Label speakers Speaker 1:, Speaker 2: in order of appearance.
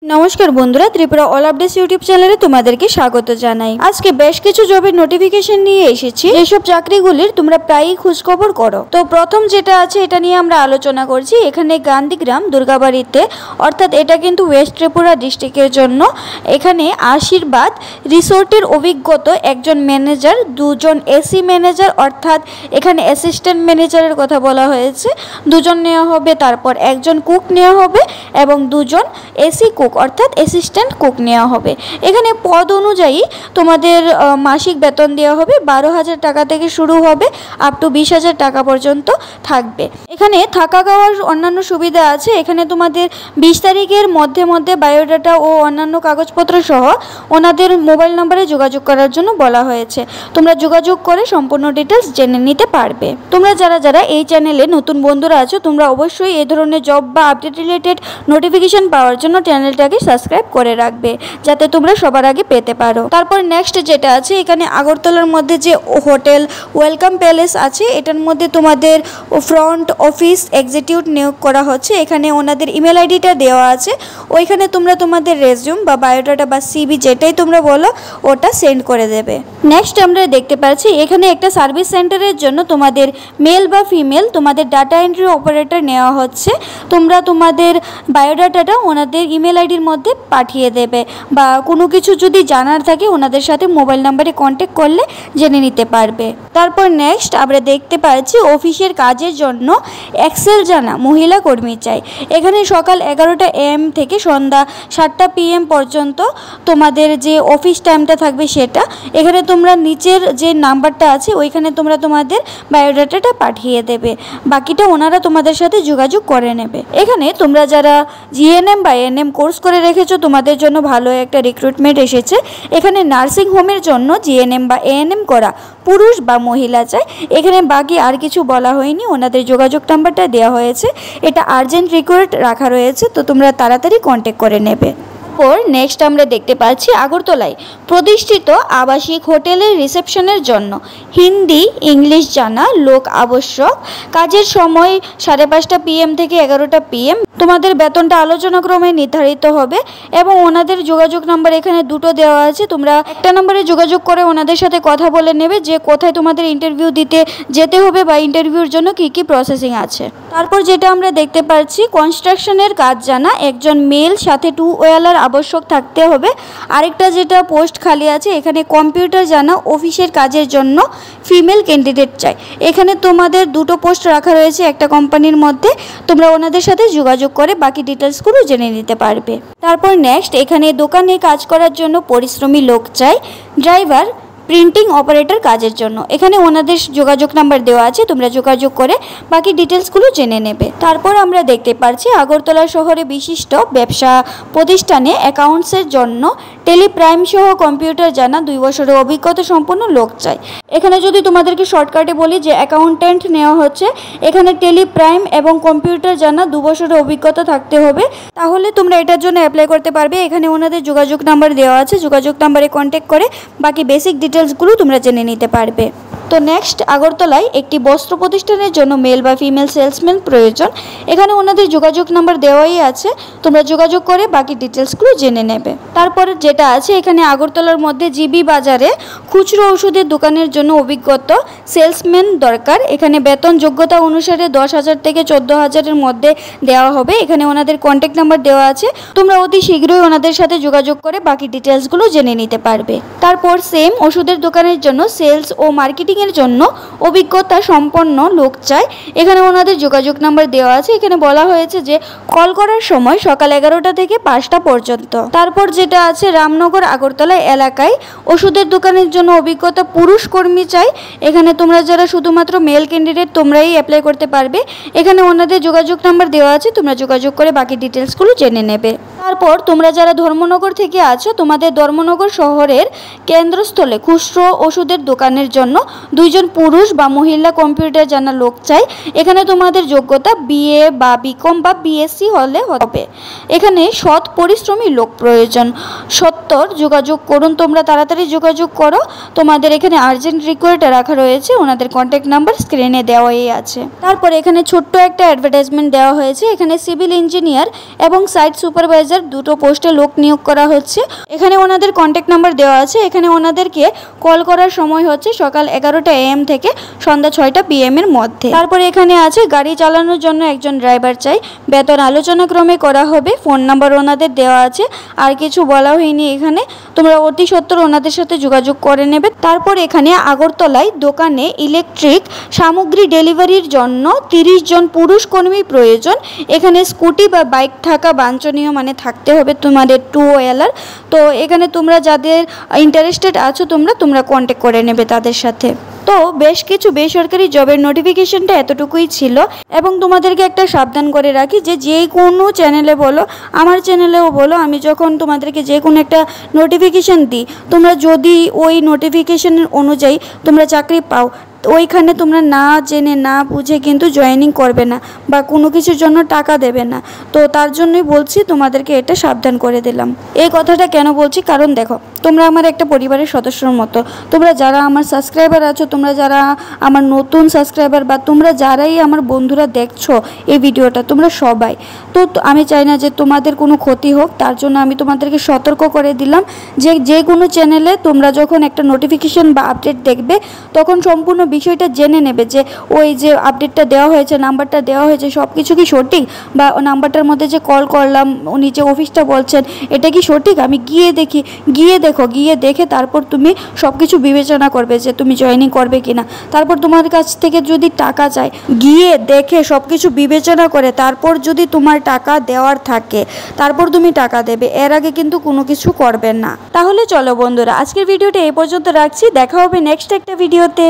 Speaker 1: नमस्कार बंधुरा Tripura all updates YouTube चैनले तुम्हादेरके स्वागत जानाई। आज के बेश किछु जबेर नोटिफिकेशन निये एसेछि जेसब चाकरिगुलिर तोमरा प्रायই खोजखबर करो। तो प्रथम जेटा आछे एटा निये आमरा आलोचना करछि। एखाने गांधीग्राम दुर्गाबाड़ीते अर्थात एटा किन्तु वेस्ट त्रिपुरा डिस्ट्रिक्टेर जन्य। एखाने आशीर्वाद रिसोर्टेर अभिज्ञता एकजन मैनेजार, दुजन एसी मैनेजार अर्थात एखाने असिस्टैंट मैनेजारेर कथा बला हयेछे, दुजन नेওয়া হবে, तारपर एकजन कुक नेওয়া হবে এবং दुजन एसी कुक अर्थात असिस्टैंट कुक नेওয়া হবে। এখানে পদ অনুযায়ী তোমাদের মাসিক বেতন দেওয়া হবে 12,000 টাকা থেকে শুরু হবে আপ টু 20,000 টাকা পর্যন্ত থাকবে। এখানে থাকা খাওয়ার অন্যান্য সুবিধা আছে। এখানে তোমাদের 20 তারিখের মধ্যে বায়োডাটা ও অন্যান্য কাগজপত্র সহ ওনাদের মোবাইল নম্বরে যোগাযোগ করার জন্য বলা হয়েছে। তোমরা যোগাযোগ করে সম্পূর্ণ ডিটেইলস জেনে নিতে পারবে। তোমরা যারা এই চ্যানেলে নতুন বন্ধুরা আছো তোমরা অবশ্যই এই ধরনের জব বা আপডেট রিলেটেড নোটিফিকেশন পাওয়ার জন্য চ্যানেলটাকে সাবস্ক্রাইব করে রাখবে যাতে তোমরা সবার আগে পেতে পারো। তারপর নেক্সট যেটা আছে এখানে আগরতলার মধ্যে যে হোটেল ওয়েলকাম প্যালেস আছে এটার মধ্যে তোমাদের ফ্রন্ট অফিস এক্সিকিউটিভ নিয়োগ করা হচ্ছে। এখানে ওনাদের ইমেল আইডিটা দেওয়া আছে, ওইখানে তোমরা তোমাদের রেজিউম বা বায়োডাটা বা সিভি যেটাই তোমরা বলো ওটা সেন্ড করে দেবে। নেক্সট আমরা দেখতে পাচ্ছি এখানে একটা সার্ভিস সেন্টারের জন্য তোমাদের মেল বা ফিমেল তোমাদের ডাটা এন্ট্রি অপারেটর নেওয়া হচ্ছে। তোমরা তোমাদের বায়োডাটাটা ওনাদের ইমেল আইডির মধ্যে পাঠিয়ে দেবে বা কোনো কিছু যদি জানার থাকে ওনাদের সাথে মোবাইল নাম্বারে কন্ট্যাক্ট করলে জেনে নিতে পারবে। তারপর নেক্সট আমরা দেখতে পাচ্ছি অফিসের কাজের জন্য এক্সেল জানা মহিলা কর্মী চাই। এখানে সকাল 11টা AM থেকে সন্ধ্যা 7টা PM পর্যন্ত তোমাদের যে অফিস টাইমটা থাকবে সেটা। এখানে তোমরা নিচের যে নাম্বারটা আছে ওইখানে তোমরা তোমাদের বায়োডাটাটা পাঠিয়ে দেবে, বাকিটা ওনারা তোমাদের সাথে যোগাযোগ করে নেবে। এখানে তোমরা যারা জিএনএম বা এএনএম কোর্স করে রেখেছো তোমাদের জন্য ভালো একটা রিক্রুটমেন্ট এসেছে। এখানে নার্সিং হোমের জন্য জিএনএম বা এএনএম করা পুরুষ বা মহিলা চাই। এখানে বাকি আর কিছু বলা হয়নি, ওনাদের যোগাযোগ নাম্বারটা দেওয়া হয়েছে। এটা আর্জেন্ট রিকোয়েস্ট রাখা রয়েছে, তো তোমরা তাড়াতাড়ি কন্ট্যাক্ট করে নেবে। নেক্সট আমরা দেখতে পাচ্ছি আগরতলায় প্রতিষ্ঠিত আবাসিক হোটেলের রিসেপশনের জন্য হিন্দি ইংলিশ জানা লোক আবশ্যক। কাজের সময় 5:30 PM থেকে 11টা PM। তোমাদের বেতনটা আলোচনা ক্রমে নির্ধারিত হবে এবং ওনাদের যোগাযোগ নাম্বার এখানে দুটো দেওয়া আছে। তোমরা একটা নাম্বারে যোগাযোগ করে ওনাদের সাথে কথা বলে নেবে যে কোথায় তোমাদের ইন্টারভিউ দিতে যেতে হবে বা ইন্টারভিউর জন্য কি কি প্রসেসিং আছে। তারপর যেটা আমরা দেখতে পাচ্ছি কনস্ট্রাকশনের কাজ জানা একজন মেল সাথে 2 ওয়েলার আবশ্যক থাকতে হবে। আরেকটা যেটা পোস্ট খালি আছে এখানে কম্পিউটার জানা অফিসের কাজের জন্য ফিমেল ক্যান্ডিডেট চাই। এখানে তোমাদের দুটো পোস্ট রাখা রয়েছে একটা কোম্পানির মধ্যে, তোমরা ওনাদের সাথে যোগাযোগ করে বাকি ডিটেলসগুলো জেনে নিতে পারবে। তারপর নেক্সট এখানে দোকানে কাজ করার জন্য পরিশ্রমী লোক চাই। ড্রাইভার প্রিন্টিং অপারেটর কাজের জন্য এখানে ওনাদের যোগাযোগ নাম্বার দেওয়া আছে, তোমরা যোগাযোগ করে বাকি ডিটেলসগুলো জেনে নেবে। তারপর আমরা দেখতে পাচ্ছি আগরতলা শহরে বিশিষ্ট ব্যবসা প্রতিষ্ঠানে অ্যাকাউন্টসের জন্য টেলিপ্রাইম সহ কম্পিউটার জানা 2 বছরের অভিজ্ঞতা সম্পন্ন লোক চাই। এখানে যদি তোমাদেরকে শর্টকাটে বলি যে অ্যাকাউন্ট্যান্ট নেওয়া হচ্ছে, এখানে টেলিপ্রাইম এবং কম্পিউটার জানা 2 বছরের অভিজ্ঞতা থাকতে হবে, তাহলে তোমরা এটার জন্য অ্যাপ্লাই করতে পারবে। এখানে ওনাদের যোগাযোগ নাম্বার দেওয়া আছে, যোগাযোগ নাম্বারে কন্ট্যাক্ট করে বাকি বেসিক ডিটেলসগুলো তোমরা জেনে নিতে পারবে। তো নেক্সট আগরতলায় একটি বস্ত্র প্রতিষ্ঠানের জন্য মেল বা ফিমেল সেলসম্যান প্রয়োজন। এখানে ওনাদের যোগাযোগ নাম্বার দেওয়াই আছে, তোমরা যোগাযোগ করে বাকি ডিটেলসগুলো জেনে নেবে। তারপর যেটা আছে এখানে আগরতলার মধ্যে জিবি বাজারে খুচরো ওষুধের দোকানের জন্য অভিজ্ঞতা সেলসম্যান দরকার। এখানে বেতন যোগ্যতা অনুসারে 10,000 থেকে 14,000-এর মধ্যে দেওয়া হবে। এখানে ওনাদের কন্ট্যাক্ট নাম্বার দেওয়া আছে, তোমরা অতি শীঘ্রই ওনাদের সাথে যোগাযোগ করে বাকি ডিটেলসগুলো জেনে নিতে পারবে। তারপর সেম ওষুধের দোকানের জন্য সেলস ও মার্কেটিং এর জন্য অভিজ্ঞতা সম্পন্ন লোক চাই। এখানে ওনাদের যোগাযোগ নাম্বার দেওয়া আছে, এখানে বলা হয়েছে যে কল করার সময় সকাল 11টা থেকে 5টা পর্যন্ত। তারপর যেটা আছে রামনগর আগরতলা এলাকায় ওষুধের দোকানের জন্য অভিজ্ঞতা পুরুষ কর্মী চাই। এখানে তোমরা যারা শুধুমাত্র মেল ক্যান্ডিডেট তোমরাই অ্যাপ্লাই করতে পারবে। এখানে ওনাদের যোগাযোগ নাম্বার দেওয়া আছে, তোমরা যোগাযোগ করে বাকি ডিটেলসগুলো জেনে নেবে। তারপর তোমরা যারা ধর্মনগর থেকে আছো তোমাদের ধর্মনগর শহরের কেন্দ্রস্থলে খুচরো ওষুধের দোকানের জন্য 2 জন পুরুষ বা মহিলা কম্পিউটার জানা লোক চাই। এখানে তোমাদের যোগ্যতা BA বা BCom বা BSc হলে হবে। এখানে সৎ পরিশ্রমী লোক প্রয়োজন। 70 যোগাযোগ করুন, তোমরা তাড়াতাড়ি যোগাযোগ করো। তোমাদের এখানে আর্জেন্ট রিকোয়েস্ট রাখা রয়েছে, ওনাদের কন্ট্যাক্ট নাম্বার স্ক্রিনে দেওয়াই আছে। তারপর এখানে ছোট্ট একটা অ্যাডভার্টাইজমেন্ট দেওয়া হয়েছে। এখানে সিভিল ইঞ্জিনিয়ার এবং সাইট সুপারভাইজার ওনাদের দুটো পোস্টে লোক নিয়োগ করা হচ্ছে। এখানে ওনাদের কন্ট্যাক্ট নাম্বার দেওয়া আছে। এখানে ওনাদেরকে কল করার সময় হচ্ছে সকাল 11টা AM থেকে সন্ধ্যা 6টা PM এর মধ্যে। তারপরে এখানে আছে গাড়ি চালানোর জন্য একজন ড্রাইভার চাই, বেতন আলোচনা ক্রমে করা হবে, ফোন নাম্বার ওনাদের দেওয়া আছে, আর কিছু বলা হয়নি এখানে, তোমরা অতি সত্বর ওনাদের সাথে যোগাযোগ করে নেবে। তারপর এখানে আগরতলায় দোকানে ইলেকট্রিক সামগ্রী ডেলিভারির জন্য 30 জন পুরুষ কর্মী প্রয়োজন। এখানে স্কুটি বা বাইক থাকা বাঞ্ছনীয়, মানে থাকতে হবে তোমাদের 2 হুইলার। তো এখানে তোমরা যাদের ইন্টারেস্টেড আছো তোমরা কন্ট্যাক্ট করে নেবে তাদের সাথে। তো বেশ কিছু বেসরকারি জবের নোটিফিকেশনটা এতটুকুই ছিল। এবং তোমাদেরকে একটা সাবধান করে রাখি যে কোনো চ্যানেলে বলো, আমার চ্যানেলেও বলো, আমি যখন তোমাদেরকে যে কোনো একটা নোটিফিকেশন দিই, তোমরা যদি ওই নোটিফিকেশনের অনুযায়ী তোমরা চাকরি পাও, ওইখানে তোমরা না জেনে না বুঝে কিন্তু জয়েনিং করবে না বা কোনো কিছুর জন্য টাকা দেবে না। তো তার জন্যই বলছি, তোমাদেরকে এটা সাবধান করে দিলাম। এই কথাটা কেন বলছি, কারণ দেখো তোমরা আমার একটা পরিবারের সদস্যর মতো। তোমরা যারা আমার সাবস্ক্রাইবার আছো, তোমরা যারা আমার নতুন সাবস্ক্রাইবার, বা তোমরা যারাই আমার বন্ধুরা দেখছো এই ভিডিওটা, তোমরা সবাই, তো আমি চাই না যে তোমাদের কোনো ক্ষতি হোক। তার জন্য আমি তোমাদেরকে সতর্ক করে দিলাম যে কোনো চ্যানেলে তোমরা যখন একটা নোটিফিকেশন বা আপডেট দেখবে, তখন সম্পূর্ণ বিষয়টা জেনে নেবে যে ওই যে আপডেটটা দেওয়া হয়েছে, নাম্বারটা দেওয়া হয়েছে, সব কিছু কি সঠিক, বা নাম্বারটার মধ্যে যে কল করলাম উনি যে অফিসটা বলছেন এটা কি সঠিক, আমি গিয়ে দেখি, গিয়ে দেখে তারপর তুমি সব কিছু বিবেচনা করবে যে তুমি জয়েনিং করবে কিনা। তারপর তোমার কাছ থেকে যদি টাকা চায়, গিয়ে দেখে সব কিছু বিবেচনা করে তারপর যদি তোমার টাকা দেওয়ার থাকে তারপর তুমি টাকা দেবে, এর আগে কিন্তু কোনো কিছু করবে না। তাহলে চলো বন্ধুরা, আজকের ভিডিওটা এই পর্যন্ত রাখছি, দেখা হবে নেক্সট একটা ভিডিওতে।